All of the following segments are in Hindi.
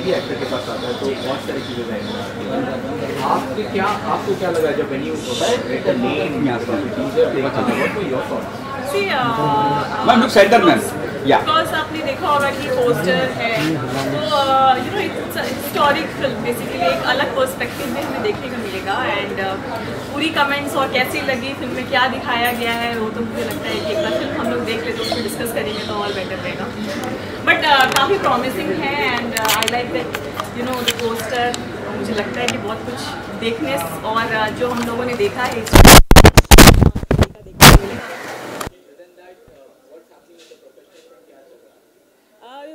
ही एक्टर के पास आता है तो बहुत सारी चीज़ें रहेंगी। आपको क्या लगा जब when you read the name या टीजर देखा था, what were your thoughts? Ma'am look centre ma'am या बिकॉज आपने देखा होगा कि पोस्टर है तो you know it's historic film, basically एक अलग पर्सपेक्टिव में हमें देखने को मिलेगा। एंड पूरी कमेंट्स और कैसी लगी फिल्म में क्या दिखाया गया है वो तो मुझे लगता है कि एक बार फिल्म हम लोग देख ले तो उसको डिस्कस करेंगे तो और बेटर रहेगा। बट काफ़ी प्रॉमिसिंग है and I like that you know the poster. मुझे लगता है कि बहुत कुछ देखने और जो हम लोगों ने देखा है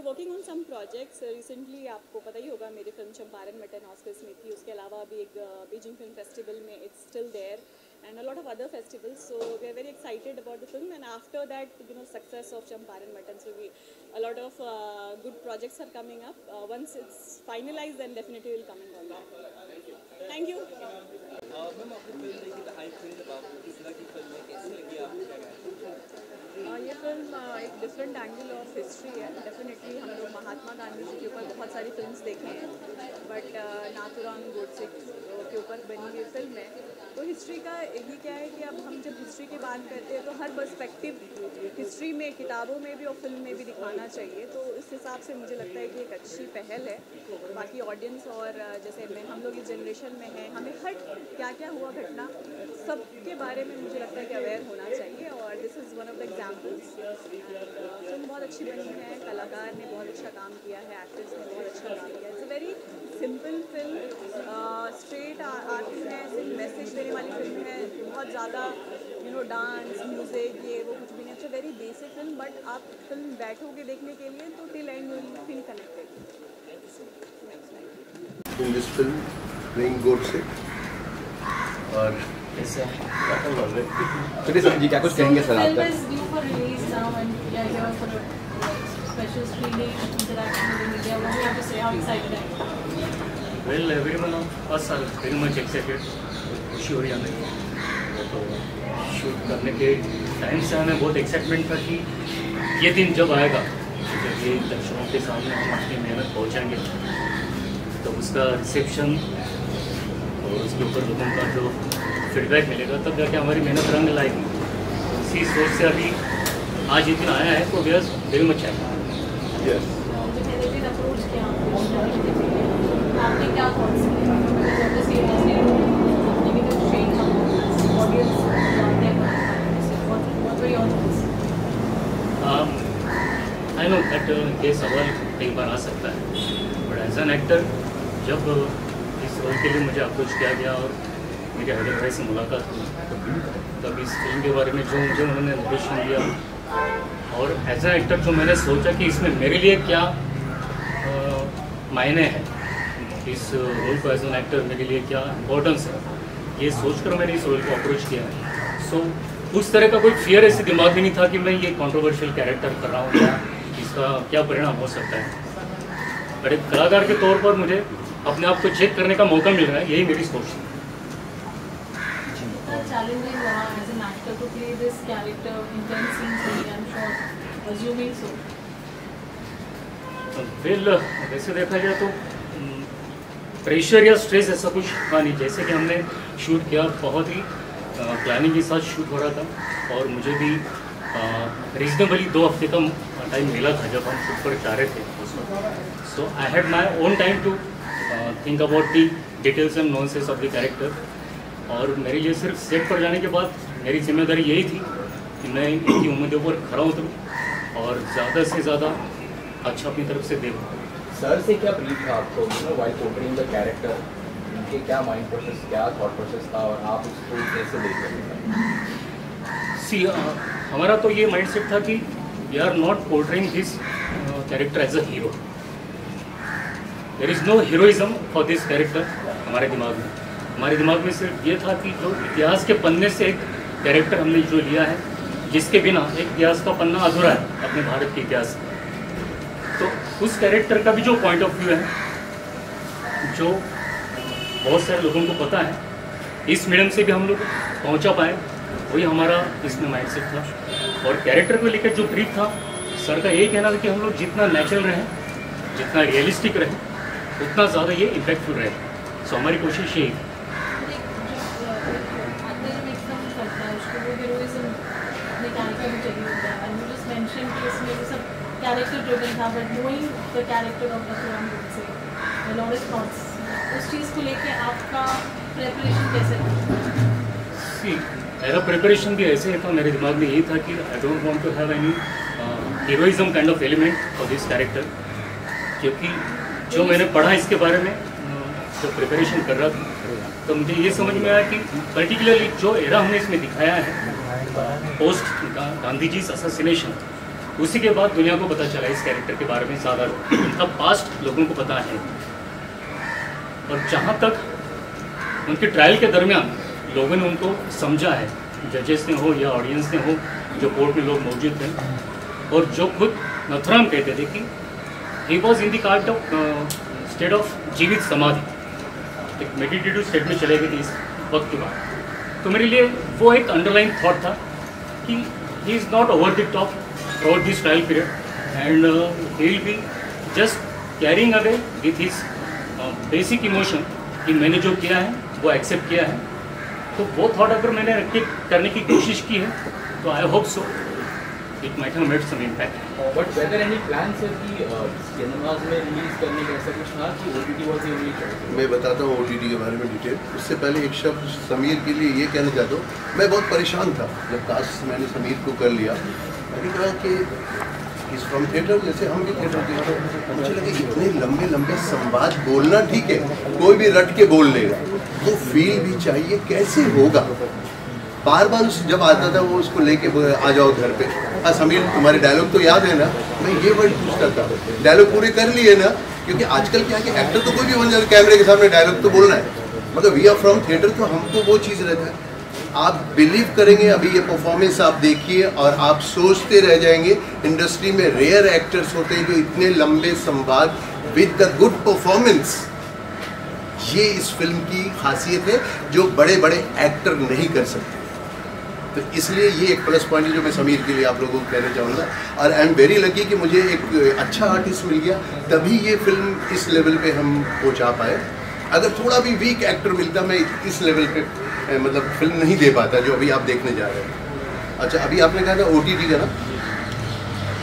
working on some projects. Recently आपको पता ही होगा मेरी फिल्म चंपारण मटन ऑस्कर्स में थी, उसके अलावा अभी एक बीजिंग फिल्म फेस्टिवल में it's still there and a lot of other festivals, so we are very excited about the film. And after that, you know, success of Champaran Mutton, so a lot of good projects are coming up. Once it's finalized, then definitely will come in on that. Thank you. Ma'am आपने फिल्म देखी तो हाई फील अबाउट किस तरह की फिल्म है, कैसी लगी आपको? ये फिल्म एक डिफरेंट एंगल ऑफ हिस्ट्री है। डेफिनेटली हम लोग महात्मा गांधी जी के ऊपर बहुत सारी फिल्म्स देखे हैं, बट नाथुराम गोडसे के ऊपर बनी हुई फिल्म है। तो हिस्ट्री का ये क्या है कि अब हम जब हिस्ट्री की बात करते हैं तो हर पर्सपेक्टिव हिस्ट्री में, किताबों में भी और फिल्म में भी दिखाना चाहिए। तो इस हिसाब से मुझे लगता है कि एक अच्छी पहल है। बाकी ऑडियंस और जैसे हम लोग इस जनरेशन में हैं, हमें हर क्या क्या हुआ घटना सबके बारे में मुझे लगता है कि अवेयर होना चाहिए और this is one of the examples. Film बहुत अच्छी बनी है, कलाकार ने बहुत अच्छा काम किया है, एक्टर्स ने बहुत अच्छा काम किया है। It's a very simple film, straight artist है, सिर्फ मैसेज देने वाली फिल्म है। बहुत ज़्यादा यू नो डांस म्यूज़िक ये वो कुछ भी नहीं। It's a very basic film, but आप फिल्म बैठोगे देखने के लिए तो till and you will feel connected. In this film, playing Godse और चलिए सर जी क्या कुछ कहेंगे सर आप? film is due for release now and we are here for a special screening, interaction with the media. What do you have to say? How excited are you? Well, everyone of us are very much excited. खुशी हो रही है हमें। तो शूट करने के टाइम से हमें बहुत एक्साइटमेंट था कि ये दिन जब आएगा, जब ये दर्शकों के सामने हम अपनी मेहनत पहुँचाएंगे, तो उसका रिसेप्शन और उसके ऊपर लोगों का जो फीडबैक मिलेगा तब जाके हमारी मेहनत रंग लाएगी। तो इसी सोच से अभी आज ये दिन आया है तो we are very much happy. yes. Approach किया आपने क्या थॉट्स आई नो दैट ये सवाल कई बार आ सकता है, बट एज एन एक्टर जब इस रोल के लिए मुझे अप्रोच किया गया और मेरे हैदर भाई से मुलाकात हुई तब इस फिल्म के बारे में जो मुझे उन्होंने निर्देशन दिया और एज एन एक्टर जो मैंने सोचा कि इसमें मेरे लिए क्या मायने हैं, इस रोल को एज एन एक्टर मेरे लिए क्या इम्पोर्टेंस है, ये सोचकर मैंने इस रोल को अप्रोच किया है। सो उस तरह का कोई फियर ऐसे दिमाग में नहीं था कि मैं ये कंट्रोवर्शियल कैरेक्टर कर रहा हूँ या इसका क्या परिणाम हो सकता है। बट एक कलाकार के तौर पर मुझे अपने आप को चेक करने का मौका मिल रहा है, यही मेरी सोच है। challenging as an actor to play this character, intense scenes, I'm sure, assuming so. Well वैसे देखा जाए तो प्रेशर या स्ट्रेस ऐसा कुछ था नहीं। जैसे कि हमने शूट किया, बहुत ही प्लानिंग के साथ शूट हो रहा था और मुझे भी रीजनेबली 2 हफ्ते का टाइम मिला था जब हम शूट पर जा रहे थे उस वक्त। So I had my own time to think about the details and nuances of the character. और मेरे लिए सिर्फ सेट पर जाने के बाद मेरी जिम्मेदारी यही थी कि मैं इनकी उम्मीदों पर खरा उतरूँ और ज़्यादा से ज़्यादा अच्छा अपनी तरफ से दे पाऊँ। सर से क्या ब्रीफ था आपको, you know while portraying the character, इनके क्या माइंड प्रोसेस, क्या थॉट प्रोसेस था और आप उसको कैसे देख रहे थे? सी हमारा तो ये माइंडसेट था कि we are not portraying this character as a hero. There is no heroism for this character हमारे दिमाग में। हमारे दिमाग में सिर्फ ये था कि जो इतिहास के पन्ने से एक कैरेक्टर हमने जो लिया है, जिसके बिना एक इतिहास का पन्ना अधूरा है अपने भारत के इतिहास में। तो उस कैरेक्टर का भी जो पॉइंट ऑफ व्यू है, जो बहुत सारे लोगों को पता है, इस मीडियम से भी हम लोग पहुंचा पाए, वही हमारा इसमें माइंडसेट था। और कैरेक्टर को लेकर जो ब्रीफ था, सर का यही कहना था कि हम लोग जितना नेचुरल रहें, जितना रियलिस्टिक रहें, उतना ज़्यादा ये इम्पैक्टफुल रहेगा। सो हमारी कोशिश यही थी। कैरेक्टर ड्रिवन था, but knowing the character of Nathuram Godse, Lawrence thoughts, उस चीज़ को लेके आपका प्रिपरेशन कैसे था? सी मेरा प्रिपरेशन भी ऐसे था, मेरे दिमाग में यही था कि I don't want to have any heroism kind of element for this character, क्योंकि जो मैंने पढ़ा इसके बारे में जब प्रिपरेशन कर रहा था तो मुझे ये समझ में आया कि पर्टिकुलरली जो एरा हमने इसमें दिखाया है पोस्ट गांधी जी असैसिनेशन, उसी के बाद दुनिया को पता चला इस कैरेक्टर के बारे में ज़्यादा, उनका पास्ट लोगों को पता है। और जहाँ तक उनके ट्रायल के दरमियान लोगों ने उनको समझा है, जजेस ने हो या ऑडियंस ने हो, जो कोर्ट में लोग मौजूद थे, और जो खुद नथुराम कहते थे कि he was in the kind of state of जीवित समाधि, एक मेडिटेटिव स्टेट में चले गए थे इस वक्त के बाद। तो मेरे लिए वो एक अंडरलाइन थॉट था कि he is not over the top throughout this trial period and he will be just carrying away with his basic emotion कि मैंने जो किया है वो एक्सेप्ट किया है। तो वो थॉट अगर मैंने करने की कोशिश की है तो I hope so it might have made some impact. But whether any plan sir कि सिनेमाज में रिलीज करने का ऐसा कुछ था कि OTT was the only choice? मैं बताता हूँ ओटीटी के बारे में डिटेल। उससे पहले एक शब्द समीर के लिए ये कहना चाहता हूँ, मैं बहुत परेशान था जब कास्ट मैंने समीर को कर लिया। मैंने कहा कि इस फ्रॉम थिएटर, जैसे हम भी थिएटर के, मुझे लगा इतने लंबे लंबे संवाद बोलना ठीक है, कोई भी रट के बोल लेगा, तो फील भी चाहिए, कैसे होगा। बार बार जब आता था वो उसको लेके आ जाओ घर पे, हाँ समीर तुम्हारे डायलॉग तो याद है ना, मैं ये वर्ड पूछता था, डायलॉग पूरे कर लिए ना, क्योंकि आजकल क्या है कि एक्टर तो कोई भी बन जाए, कैमरे के सामने डायलॉग तो बोलना है, मतलब वी आर फ्रॉम थिएटर, तो हमको वो चीज़ रहता है। आप बिलीव करेंगे, अभी ये परफॉर्मेंस आप देखिए और आप सोचते रह जाएंगे, इंडस्ट्री में रेयर एक्टर्स होते हैं जो इतने लंबे संवाद विद द गुड परफॉर्मेंस, ये इस फिल्म की खासियत है जो बड़े बड़े एक्टर नहीं कर सकते। तो इसलिए ये एक प्लस पॉइंट है जो मैं समीर के लिए आप लोगों को कहना चाहूँगा। और आई एम वेरी लकी कि मुझे एक अच्छा आर्टिस्ट मिल गया, तभी ये फिल्म इस लेवल पे हम पहुँचा पाए। अगर थोड़ा भी वीक एक्टर मिलता, मैं इस लेवल पे मतलब फिल्म नहीं दे पाता जो अभी आप देखने जा रहे हैं। अच्छा, अभी आपने कहा था ओटीटी का ना,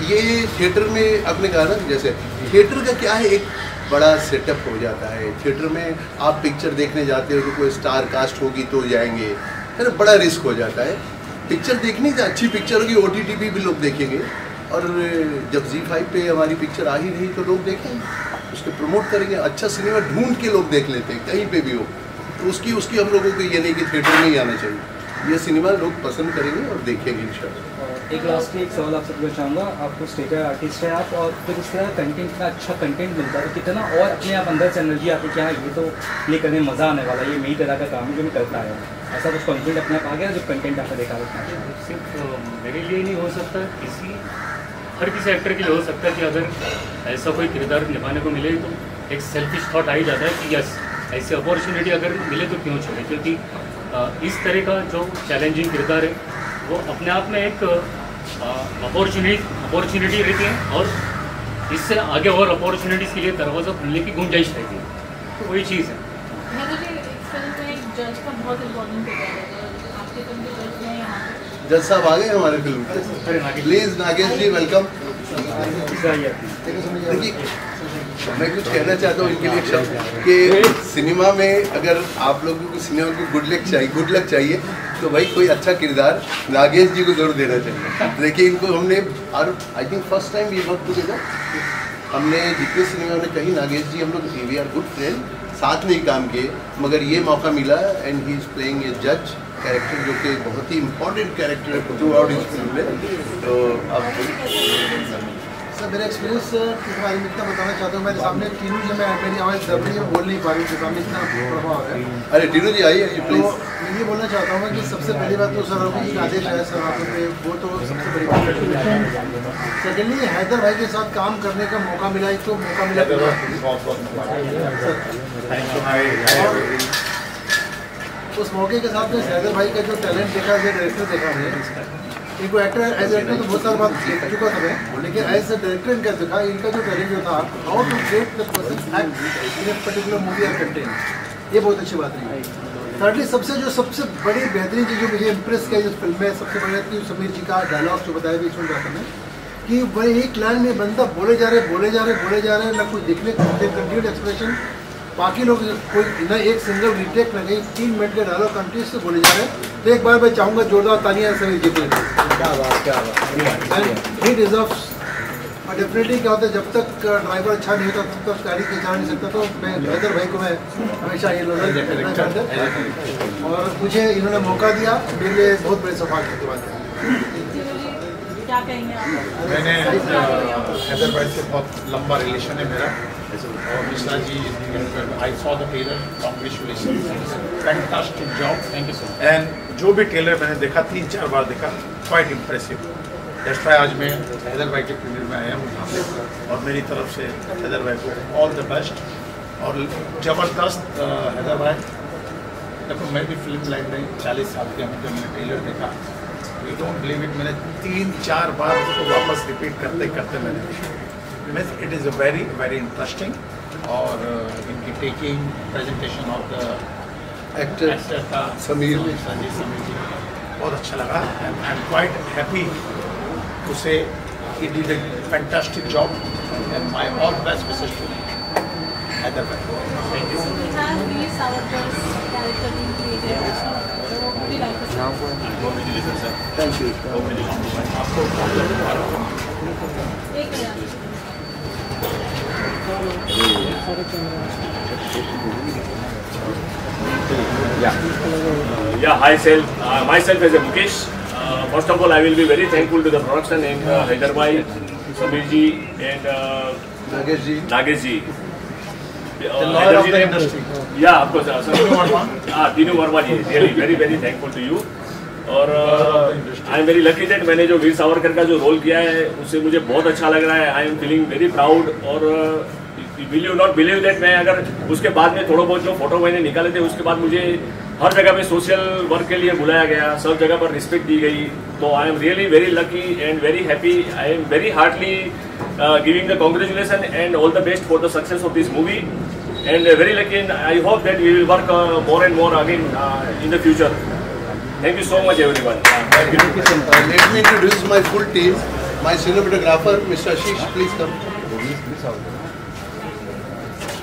ये थिएटर में आपने कहा ना, जैसे थिएटर का क्या है, एक बड़ा सेटअप हो जाता है। थिएटर में आप पिक्चर देखने जाते हो तो कोई स्टार कास्ट होगी तो जाएंगे, है ना, बड़ा रिस्क हो जाता है। पिक्चर देखनी तो अच्छी पिक्चर होगी, ओटीटी पे भी लोग देखेंगे, और जब ZEE5 पे हमारी पिक्चर आ ही रही तो लोग देखेंगे, उसके प्रमोट करेंगे। अच्छा सिनेमा ढूंढ के लोग देख लेते हैं कहीं पे भी हो, तो उसकी हम लोगों को ये नहीं कि थिएटर में ही आना चाहिए, ये सिनेमा लोग पसंद करेंगे और देखेंगे इंशाल्लाह। एक लास्ट में एक सवाल आपसे पूछना चाहूँगा, आपको स्टेज आर्टिस्ट है आप, और फिर इस तरह कंटेंट का अच्छा कंटेंट मिलता है, कितना और अपने आप अंदर से एनर्जी आती है कि हाँ ये तो ये करने मज़ा आने वाला है, ये मेरी तरह का काम है जो मैं करता आया हूँ, ऐसा कुछ कॉन्फिडेंट अपने आप आ गया जब कंटेंट आपने देखा था? सिर्फ मेरे लिए नहीं हो सकता, हर किसी एक्टर के लिए हो सकता है कि अगर ऐसा कोई किरदार निभाने को मिले तो एक सेल्फिश थॉट आ ही जाता है कि यस ऐसी अपॉर्चुनिटी अगर मिले तो क्यों छोड़े, क्योंकि इस तरह का जो चैलेंजिंग किरदार है वो अपने आप में एक अपॉर्चुनिटी रहती है, और इससे आगे और अपॉर्चुनिटीज़ के लिए दरवाज़ा खुलने की गुंजाइश रहती है, तो वही चीज़ है। फिल्म में एक जज का बहुत इम्पोर्टेंट किरदार है, आपके फिल्म के जज में यहाँ जज साहब आ गए हमारे फिल्म पे, प्लीज नागेश जी वेलकम। देखिए मैं कुछ कहना चाहता हूँ इनके लिए शब्द कि सिनेमा में अगर आप लोगों को सिनेमा को गुड लक चाहिए तो भाई कोई अच्छा किरदार नागेश जी को जरूर देना चाहिए। देखिए इनको हमने, और आई थिंक फर्स्ट टाइम ये वर्क टुगेदर, हमने जितने सिनेमा में कहीं नागेश जी हम लोग वी आर गुड फ्रेंड, साथ में ही काम किए, मगर ये मौका मिला and he is playing a जज कैरेक्टर जो कि बहुत ही इम्पोर्टेंट कैरेक्टर है थ्रू आउट इस फिल्म में। तो अब सर मेरा एक्सपीरियंस के बारे में इतना बताना चाहता हूँ, मेरे सामने टीनू जी, मैं मेरी आवाज़ दब रही है, बोल नहीं पा रही हूँ, सामने इतना प्रभाव है। अरे टीनू जी आइए तो मैं ये बोलना चाहता हूँ कि सबसे पहली बात तो सर अभी आदेश आया सर आप पे, वो तो सबसे बड़ी बात है। सेकेंडली हैदर भाई के साथ काम करने का मौका मिला, एक तो मौका मिला उस मौके के साथ में हैदर भाई का जो टैलेंट देखा, जो डायरेक्टर देखा हमने, इनको एक्टर एज एक्टर तो बहुत सारा बात देख चुका था मैं, लेकिन एज ए डायरेक्टर इनका देखा, इनका जो टैलेंट जो था, how to create the person act in a particular movie और कंटेंट, ये बहुत अच्छी बात रही। thirdly, सबसे बड़ी बेहतरीन चीज़ जो मुझे इम्प्रेस किया इस फिल्म में, सबसे बड़ा कि समीर जी का डायलॉग जो बताया भी सुन रहा था मैं, कि वही एक लाइन में बंदा बोले जा रहे ना कोई दिखने कंटिन्यूड एक्सप्रेशन, बाकी लोग कोई न एक सिंगल रिटेक न कहीं 3 मिनट के डायलॉग कंटिन्यूस से बोले जा रहे हैं। तो एक बार मैं चाहूँगा जोरदार तालियां समीर जी के लिए। क्या बात। And he deserves. और डेफिनेटली क्या होता है, जब तक ड्राइवर अच्छा नहीं होता तब तक गाड़ी खिंचा नहीं सकता, तो मैं हैदर भाई को मैं हमेशा ये लोग करना चाहता हूँ और मुझे इन्होंने मौका दिया, मेरे लिए बहुत बड़े सौभाग्य की बात है। क्या कहेंगे आप? मैंने हैदर भाई से बहुत लंबा रिलेशन है मेरा, और Mishra ji I saw the trailer, congratulation, fantastic job, thank you sir. And जो भी ट्रेलर मैंने देखा 3-4 बार देखा, क्वाइट इम्प्रेसिव। दैट्स व्हाई आज मैं हैदर भाई के प्रीमियर में आया हूँ यहाँ पे, और मेरी तरफ से हैदर भाई को ऑल द बेस्ट। और ज़बरदस्त हैदर भाई, देखो मैं भी फिल्म लाइन में 40 साल के हूँ, जब मैंने ट्रेलर देखा, यू डोंट बिलीव इट, मैंने 3-4 बार उसको वापस रिपीट करते करते मैंने means it is a very very interesting. और इनकी taking presentation of the actor का समीर जी बहुत अच्छा लगा। I am quite happy to say he did a fantastic job, and my all best wishes to Hyder bhai. Thank you. We have Veer Savarkar's character being created. So, would you like to say? Thank you. एक minute. Hi, myself as a Mukesh. First of all, I will be very thankful to the production and Hyder bhai, Sameer ji and Nagesh ji. The lawyer of the industry. Yeah, of course. Tinu Verma ji, really very very thankful to you. और आई एम वेरी लकी दैट मैंने जो वीर सावरकर का जो रोल किया है उससे मुझे बहुत अच्छा लग रहा है। I am feeling very proud. और will you not believe that मैं अगर उसके बाद में थोड़ा बहुत जो फोटो मैंने निकाले थे उसके बाद मुझे हर जगह पे सोशल वर्क के लिए बुलाया गया, सब जगह पर रिस्पेक्ट दी गई। तो I am really very lucky and very happy. I am very heartly giving the congratulation and all the best for the success of this movie and very lucky and I hope that we will work more and more again in the future. Thank you so much, everyone. Let me introduce my full team. My cinematographer, Mr. Ashish, please come.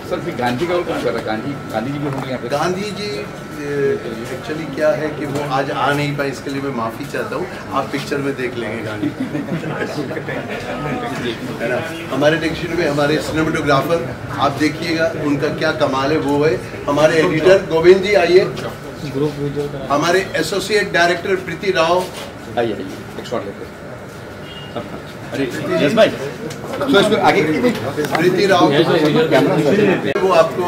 Sir फिर गांधी का कौन कर रहा है? गांधी जी भी होंगे यहाँ पे? गांधी जी एक्चुअली क्या है कि वो आज आ नहीं पाए, इसके लिए मैं माफ़ी चाहता हूँ। आप पिक्चर में देख लेंगे गांधी है ना। हमारे टेक्नीशियन में हमारे सिनेमेटोग्राफर आप देखिएगा, उनका क्या कमाल है वो है। हमारे एडिटर गोविंद जी आइए, हमारे एसोसिएट डायरेक्टर प्रीति राव आइए एक शॉट लेते अरे यस भाई तो इसको आगे प्रीति राव वो आपको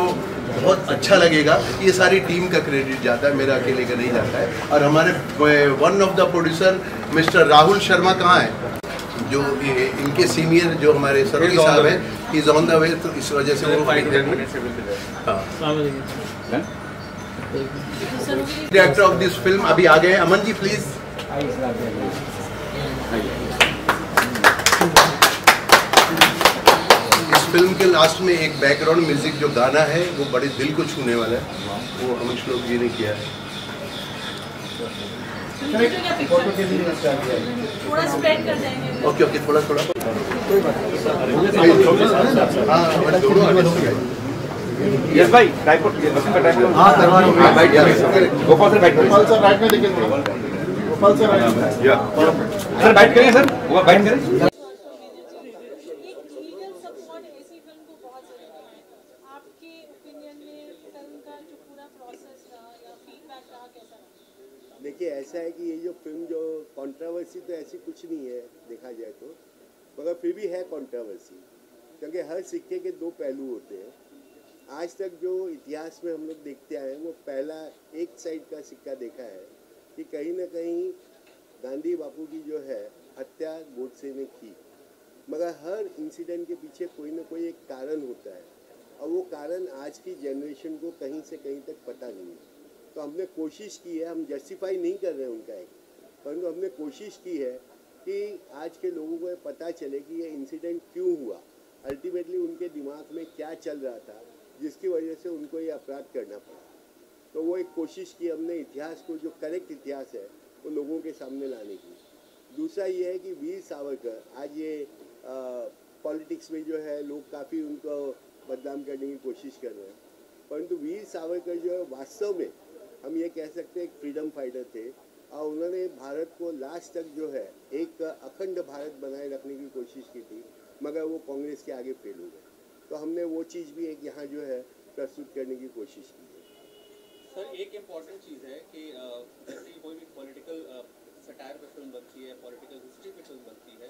बहुत अच्छा लगेगा। ये सारी टीम का क्रेडिट जाता है, मेरा अकेले का नहीं जाता है। और हमारे one of the producer mister Rahul Sharma कहाँ है, जो इनके सीनियर जो हमारे सरोगी साहब हैं, he is on the way, तो इस वजह से वो डायरेक्टर ऑफ दिस फिल्म अभी आ गए। अमन जी प्लीज। इस फिल्म के लास्ट में एक बैकग्राउंड म्यूजिक जो गाना है वो बड़े दिल को छूने वाला है, वो अमन श्लोक जी ने किया है। थोड़ा स्प्रेड कर जाएंगे। ओके ओके थोड़ा थोड़ा कोई बात नहीं। यस भाई ट्राइपॉड ट्राइपॉड हाँ करवा रहा हूँ। बैठ गोपाल सर बैठ गोपाल सर राइट में देखिए, गोपाल सर सर बैठ करें सर, वो बैठ करें। देखिए ऐसा है कि ये जो फिल्म जो कंट्रोवर्सी तो ऐसी कुछ नहीं है देखा जाए तो, मगर फिर भी है कंट्रोवर्सी, क्योंकि हर सिक्के के दो पहलू होते हैं। आज तक जो इतिहास में हम लोग देखते आए हैं वो पहला एक साइड का सिक्का देखा है कि कहीं ना कहीं गांधी बापू की जो है हत्या गोडसे ने की, मगर हर इंसिडेंट के पीछे कोई ना कोई एक कारण होता है और वो कारण आज की जनरेशन को कहीं से कहीं तक पता नहीं है। तो तो हमने कोशिश की है, हम जस्टिफाई नहीं कर रहे हैं उनका एक, परंतु हमने कोशिश की है कि आज के लोगों को पता चले कि ये इंसिडेंट क्यों हुआ, अल्टीमेटली उनके दिमाग में क्या चल रहा था जिसकी वजह से उनको ये अपराध करना पड़ा। तो वो एक कोशिश की हमने इतिहास को, जो करेक्ट इतिहास है, वो लोगों के सामने लाने की। दूसरा ये है कि वीर सावरकर, आज ये पॉलिटिक्स में जो है लोग काफ़ी उनको बदनाम करने की कोशिश कर रहे हैं, परंतु वीर सावरकर जो है वास्तव में हम ये कह सकते हैं एक फ्रीडम फाइटर थे और उन्होंने भारत को लास्ट तक जो है एक अखंड भारत बनाए रखने की कोशिश की थी, मगर वो कांग्रेस के आगे फेल हो गए। तो हमने वो चीज़ भी एक यहाँ जो है प्रस्तुत करने की कोशिश की है। सर एक इम्पॉर्टेंट चीज़ है कि जैसे कि कोई भी पॉलिटिकल सटायर पे फिल्म बनती है, पॉलिटिकल हिस्ट्री पे फिल्म बनती है,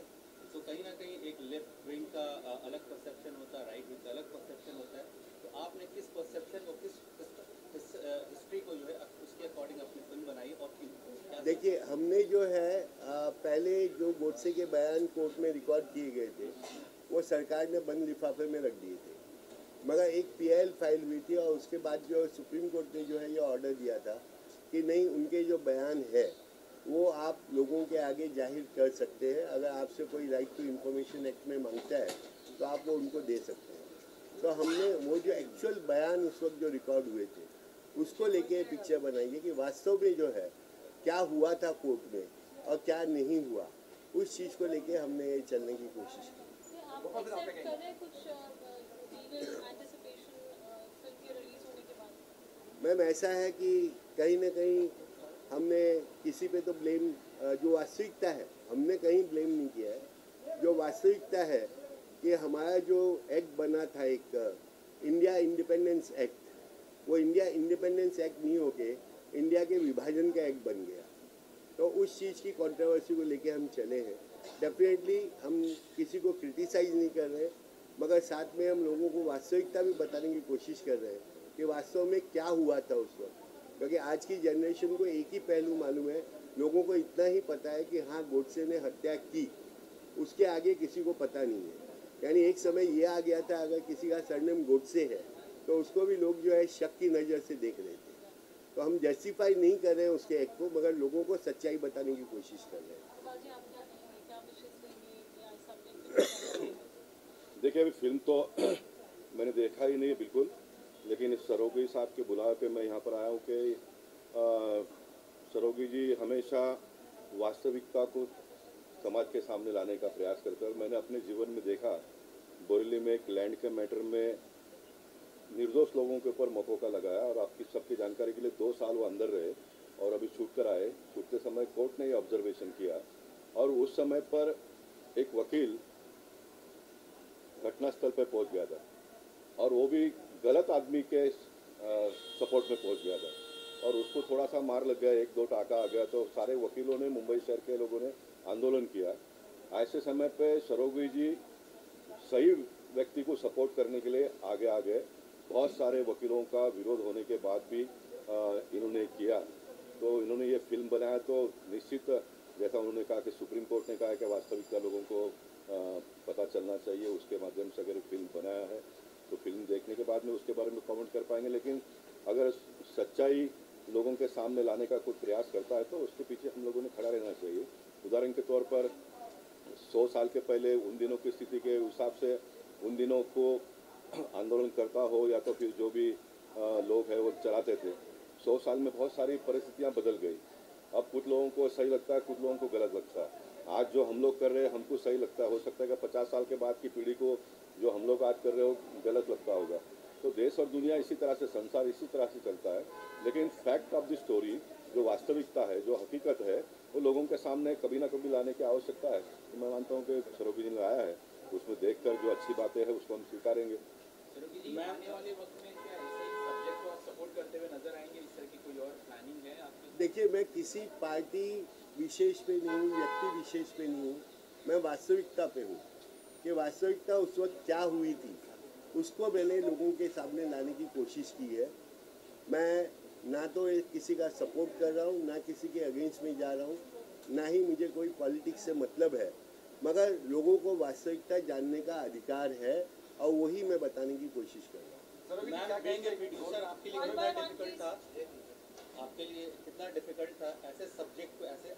तो कहीं ना कहीं एक लेफ्ट विंग का अलग परसेप्शन होता है, राइट विंग का अलग परसेप्शन होता है। तो आपने किस परसेप्शन और किस हिस्ट्री को जो है उसके अकॉर्डिंग अपनी फिल्म बनाई और क्यों? देखिए, हमने जो है पहले जो गोडसे के बयान कोर्ट में रिकॉर्ड किए गए थे वो सरकार ने बंद लिफाफे में रख दिए थे, मगर एक PIL फाइल हुई थी और उसके बाद जो सुप्रीम कोर्ट ने जो है ये ऑर्डर दिया था कि नहीं, उनके जो बयान है वो आप लोगों के आगे जाहिर कर सकते हैं। अगर आपसे कोई राइट टू इन्फॉर्मेशन एक्ट में मांगता है तो आप वो उनको दे सकते हैं। तो हमने वो जो एक्चुअल बयान उस वक्त जो रिकॉर्ड हुए थे उसको लेके पिक्चर बनाई है कि वास्तव में जो है क्या हुआ था कोर्ट में और क्या नहीं हुआ, उस चीज़ को लेके हमने चलने की कोशिश की। मैम ऐसा है कि कहीं ना कहीं हमने किसी पे तो ब्लेम, जो वास्तविकता है हमने कहीं ब्लेम नहीं किया है। जो वास्तविकता है कि हमारा जो एक्ट बना था एक इंडिया इंडिपेंडेंस एक्ट, वो इंडिया इंडिपेंडेंस एक्ट नहीं होके इंडिया के विभाजन का एक्ट बन गया। तो उस चीज़ की कंट्रोवर्सी को लेके हम चले हैं। डेफिनेटली हम किसी को क्रिटिसाइज नहीं कर रहे, मगर साथ में हम लोगों को वास्तविकता भी बताने की कोशिश कर रहे हैं कि वास्तव में क्या हुआ था उस वक्त। क्योंकि आज की जनरेशन को एक ही पहलू मालूम है, लोगों को इतना ही पता है कि हाँ गोडसे ने हत्या की, उसके आगे किसी को पता नहीं है। यानी एक समय ये आ गया था अगर किसी का सरनेम गोडसे है तो उसको भी लोग जो है शक की नज़र से देख रहे थे। तो हम जस्टिफाई नहीं कर रहे हैं उसके एक्ट को, मगर लोगों को सच्चाई बताने की कोशिश कर रहे हैं। देखिए, अभी फिल्म तो मैंने देखा ही नहीं है बिल्कुल, लेकिन सरोगी साहब के बुलावे पे मैं यहाँ पर आया हूँ कि सरोगी जी हमेशा वास्तविकता को समाज के सामने लाने का प्रयास करते हैं। मैंने अपने जीवन में देखा, बोरेली में एक लैंड के मैटर में निर्दोष लोगों के ऊपर मकोका लगाया और आपकी सबकी जानकारी के लिए 2 साल वो अंदर रहे और अभी छूट कर आए। छूटते समय कोर्ट ने ये ऑब्जर्वेशन किया और उस समय पर एक वकील घटनास्थल पर पहुंच गया था और वो भी गलत आदमी के सपोर्ट में पहुंच गया था और उसको थोड़ा सा मार लग गया, 1-2 टाका आ गया। तो सारे वकीलों ने, मुंबई शहर के लोगों ने आंदोलन किया। ऐसे समय पे सरोगी जी सही व्यक्ति को सपोर्ट करने के लिए आगे आ गए। बहुत सारे वकीलों का विरोध होने के बाद भी इन्होंने किया। तो इन्होंने ये फिल्म बनाया तो निश्चित, जैसा उन्होंने कहा कि सुप्रीम कोर्ट ने कहा कि वास्तविकता लोगों को पता चलना चाहिए, उसके माध्यम से अगर फिल्म बनाया है तो फिल्म देखने के बाद में उसके बारे में कमेंट कर पाएंगे। लेकिन अगर सच्चाई लोगों के सामने लाने का कोई प्रयास करता है तो उसके पीछे हम लोगों ने खड़ा रहना चाहिए। उदाहरण के तौर पर 100 साल के पहले उन दिनों की स्थिति के हिसाब से उन दिनों को आंदोलन करता हो या तो फिर जो भी लोग हैं वो चलाते थे, 100 साल में बहुत सारी परिस्थितियाँ बदल गई। अब कुछ लोगों को सही लगता है, कुछ लोगों को गलत लगता है। आज जो हम लोग कर रहे हैं हमको सही लगता है, हो सकता है कि 50 साल के बाद की पीढ़ी को जो हम लोग आज कर रहे हो गलत लगता होगा। तो देश और दुनिया इसी तरह से, संसार इसी तरह से चलता है। लेकिन फैक्ट ऑफ द स्टोरी, जो वास्तविकता है, जो हकीकत है, वो लोगों के सामने कभी ना कभी लाने की आवश्यकता है। तो मैं मानता हूँ कि सरोगी जी ने लाया है, उसमें देखकर जो अच्छी बातें हैं उसको हम स्वीकारेंगे। आने वाले वक्त में क्या ऐसे ही सब्जेक्ट को आप सपोर्ट करते हुए नजर आएंगे? इस तरह की कोई और प्लानिंग है आपकी? देखिए, मैं किसी पार्टी विशेष पे नहीं हूँ, व्यक्ति विशेष पे नहीं हूँ, मैं वास्तविकता पे हूँ कि वास्तविकता उस वक्त क्या हुई थी उसको मैंने लोगों के सामने लाने की कोशिश की है। मैं ना तो किसी का सपोर्ट कर रहा हूँ, ना किसी के अगेंस्ट में जा रहा हूँ, ना ही मुझे कोई पॉलिटिक्स से मतलब है, मगर लोगों को वास्तविकता जानने का अधिकार है और वही मैं बताने की कोशिश कर रहा हूँ। क्या कहेंगे प्रोड्यूसर आपके लिए डिफिकल्ट था? आपके लिए कितना डिफिकल्ट था ऐसे सब्जेक्ट को, ऐसे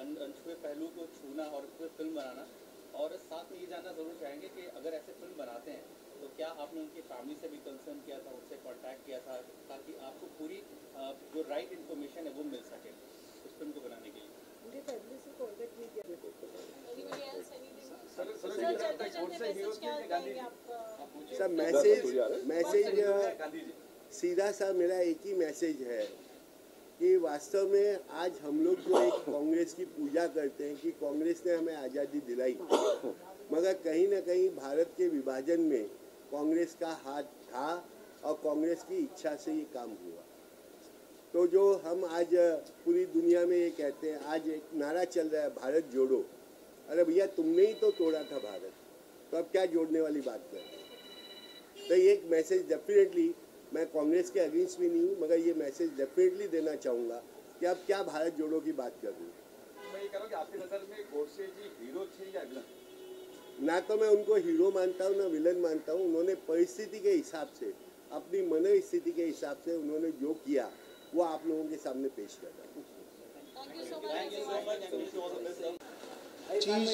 अनछुए पहलू को छूना और उस पर फिल्म बनाना? और साथ में ये जानना ज़रूर चाहेंगे कि अगर ऐसे फिल्म बनाते हैं तो क्या आपने उनकी फैमिली से भी कंसर्न किया था, उनसे कांटेक्ट किया था, ताकि आपको पूरी जो राइट इन्फॉर्मेशन है वो मिल सके उस फिल्म को बनाने के लिए? सर मैसेज सीधा सा मेरा एक ही मैसेज है कि वास्तव में आज हम लोग जो एक कांग्रेस की पूजा करते हैं कि कांग्रेस ने हमें आज़ादी दिलाई, मगर कहीं ना कहीं भारत के विभाजन में कांग्रेस का हाथ था और कांग्रेस की इच्छा से ये काम हुआ। तो जो हम आज पूरी दुनिया में ये कहते हैं, आज एक नारा चल रहा है भारत जोड़ो। अरे भैया तुमने ही तो तोड़ा था भारत, तो अब क्या जोड़ने वाली बात कर रहे हैं? तो ये एक मैसेज डेफिनेटली, मैं कांग्रेस के अगेंस्ट भी नहीं हूँ, मगर ये मैसेज डेफिनेटली देना चाहूँगा कि अब क्या भारत जोड़ो की बात कर रही हूँ। मैं ये कह रहा हूँ कि आपकी नज़र में गोडसे जी हीरो थे या विलन? ना तो मैं उनको हीरो मानता हूँ ना विलन मानता हूँ। उन्होंने परिस्थिति के हिसाब से, अपनी मन स्थिति के हिसाब से उन्होंने जो किया वो आप लोगों के सामने पेश कर रहा हूँ। चीज़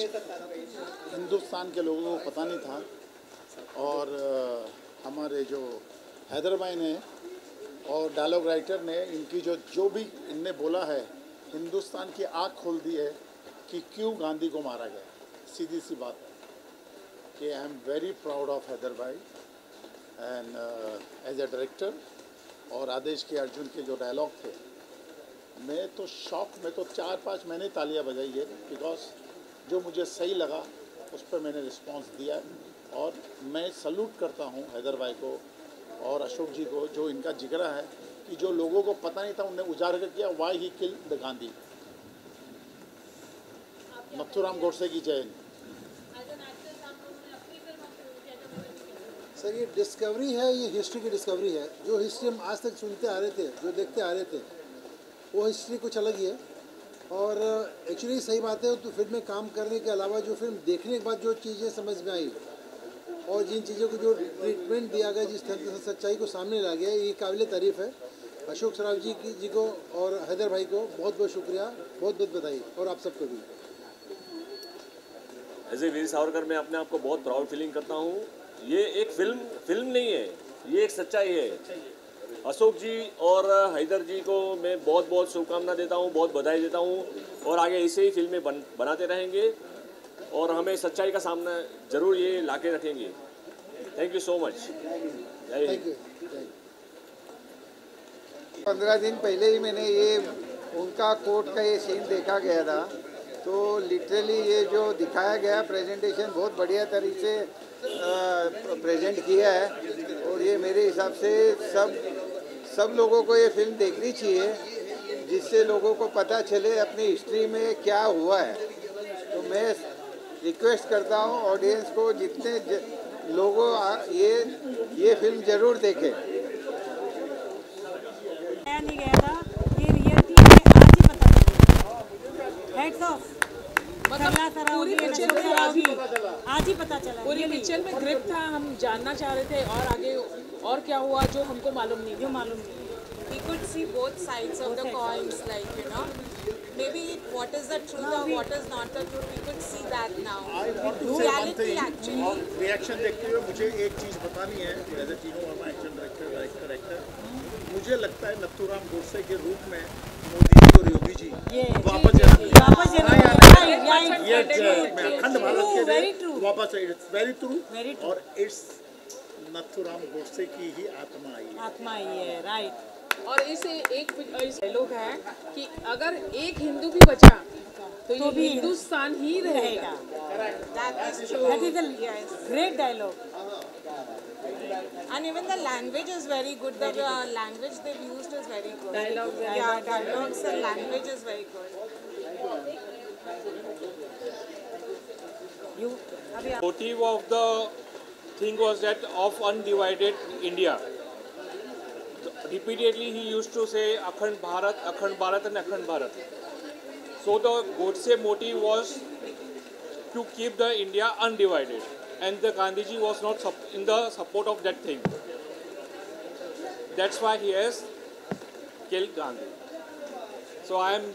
हिंदुस्तान के लोगों को पता नहीं था, और हमारे जो हैदर भाई ने और डायलॉग राइटर ने इनकी जो भी इनने बोला है, हिंदुस्तान की आँख खोल दी है कि क्यों गांधी को मारा गया। सीधी सी बात है कि I am very proud of Haider भाई एंड एज ए डायरेक्टर। और आदेश के अर्जुन के जो डायलॉग थे, मैं तो शॉक में तो 4-5 महीने तालियां बजाई है, बिकॉज जो मुझे सही लगा उस पर मैंने रिस्पांस दिया है। और मैं सल्यूट करता हूं हैदर भाई को और अशोक जी को, जो इनका जिक्र है कि जो लोगों को पता नहीं था उन्हें उजागर किया, why he kill the Gandhi. Nathuram Godse की जय। सर ये डिस्कवरी है, ये हिस्ट्री की डिस्कवरी है। जो हिस्ट्री हम आज तक सुनते आ रहे थे, जो देखते आ रहे थे, वो हिस्ट्री कुछ अलग ही है। और एक्चुअली सही बात है, तो फिल्म में काम करने के अलावा जो फिल्म देखने के बाद जो चीज़ें समझ में आई और जिन चीज़ों को जो ट्रीटमेंट दिया गया, जिस तरह से सच्चाई को सामने ला गया, ये काबिल तारीफ़ है। अशोक सराफ जी को और हैदर भाई को बहुत बहुत शुक्रिया, बहुत बहुत बधाई, और आप सबको भी। एज ए वीर सावरकर मैं अपने आप को बहुत प्राउड फीलिंग करता हूँ। ये एक फिल्म नहीं है, ये एक सच्चाई है। अशोक जी और हैदर जी को मैं बहुत बहुत शुभकामना देता हूँ, बहुत बधाई देता हूँ, और आगे ऐसे ही फिल्में बनाते रहेंगे और हमें सच्चाई का सामना जरूर ये लाके रखेंगे। Thank you so much. Thank you. 15 दिन पहले ही मैंने ये उनका कोर्ट का ये सीन देखा गया था, तो लिटरली ये जो दिखाया गया प्रेजेंटेशन बहुत बढ़िया तरीके से प्रेजेंट किया है। और ये मेरे हिसाब से सब लोगों को ये फिल्म देखनी चाहिए, जिससे लोगों को पता चले अपनी हिस्ट्री में क्या हुआ है। तो मैं रिक्वेस्ट करता हूँ ऑडियंस को, जितने लोगों ये फिल्म ज़रूर देखें। नहीं गया था, ये रियलिटी है, आज ही पता चला। हेड्स ऑफ पूरी पिक्चर में आज ही पता चला। पूरी पिक्चर में ग्रिप था, हम जानना चाह रहे थे और आगे और क्या हुआ जो हमको मालूम नहीं। We could see both sides of the coins, like, you know, maybe what is the truth or what is not the truth, we could see that now. Reality actually. Reaction देखते हुए मुझे एक चीज़ बतानी है, as a Tinnu Verma action director, मुझे लगता है नथुराम गोडसे के रूप में मोदी जी और योगी जी वापस अखंड भारत के लिए वापस, इट्स वेरी ट्रू। और इट्स नथुराम गोडसे की ही आत्मा आई है, राइट। और इसे एक डायलॉग है कि अगर एक हिंदू भी बचा तो ये हिंदुस्तान ही रहेगा। That is a great dialogue. And even the language is very good. The language they've used is very good. Dialogues and language is very good. Motive of the thing was that of undivided India. Repeatedly he used to say Akhand Bharat and Akhand Bharat. So the Godse motive was to keep the India undivided, and the Gandhiji was not in the support of that thing. That's why he has killed Gandhi. So I am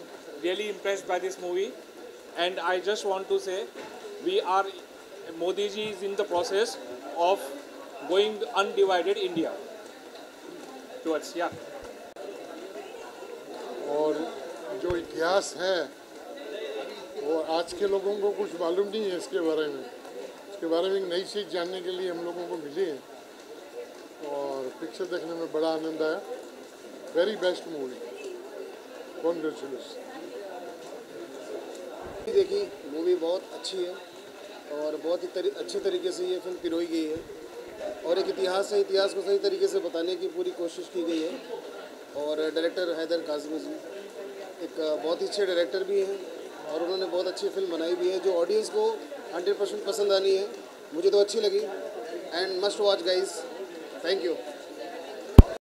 really impressed by this movie, and I just want to say, Modi ji is in the process of going undivided India towards, yeah. और जो इतिहास है वो आज के लोगों को कुछ मालूम नहीं है इसके बारे में। इसके बारे में एक नई चीज़ जानने के लिए हम लोगों को मिली है और पिक्चर देखने में बड़ा आनंद आया। Very best movie, congratulation. देखी मूवी बहुत अच्छी है और बहुत ही अच्छी तरीके से ये फिल्म पिरोई गई है और एक इतिहास है, इतिहास को सही तरीके से बताने की पूरी कोशिश की गई है। और डायरेक्टर हैदर काज़मी जी एक बहुत ही अच्छे डायरेक्टर भी हैं और उन्होंने बहुत अच्छी फिल्म बनाई भी है जो ऑडियंस को 100% पसंद आनी है। मुझे तो अच्छी लगी and must watch guys. Thank you.